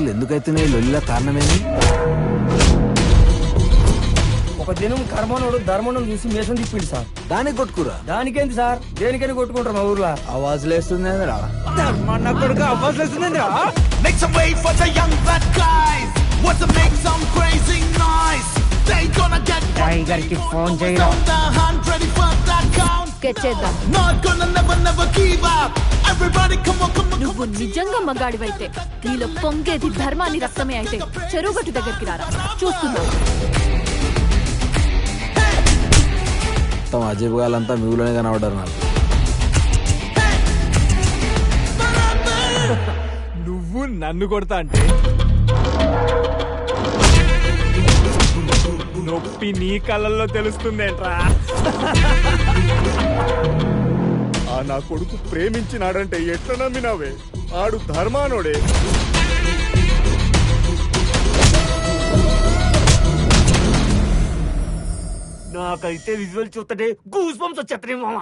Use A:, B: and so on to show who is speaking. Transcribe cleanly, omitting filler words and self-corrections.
A: అసలు ఎందుకైతే లొల్లిలా కారణమేమి?
B: ఒక దినం కర్మనోడు ధర్మను చూసి మేసం తిప్పిండు సార్.
A: దానికి కొట్టుకురా.
B: దానికేంది సార్, దేనికని కొట్టుకుంటారు మా ఊర్లో.
A: ఆవాజులేస్తుంది రా.
B: ధర్మన్న కొడుకు ఆవాజులేస్తుంది.
C: Make some way for the young black guys. Want to make some crazy noise. They gonna get
B: tiger కి ఫోన్ చేయరా.
C: on the hunt, ready for that count.
D: చేద్దాం.
C: Not gonna never give up. Everybody come on, come on.
D: నువ్వు నిజంగా మగాడివైతే, నీలో పొంగేది ధర్మాన్ని రక్తమే అయితే చెరువుగట్టు దగ్గరికి రారా, చూస్తున్నా.
A: మొత్తం అజీబ్ గాలంతా మీ ఊళ్ళోనే కనబడ్డారు నాకు.
E: నువ్వు నన్ను కొడతా అంటే నొప్పి నీ కళ్ళల్లో తెలుస్తుందేంట్రా? ఆ నా కొడుకు ప్రేమించినాడంటే ఎట్లా నమ్మినావే? ఆడు ధర్మానోడే.
B: నాకైతే విజువల్ చూస్తుంటే గూస్ బంప్స్ వచ్చేస్తాయి మామ.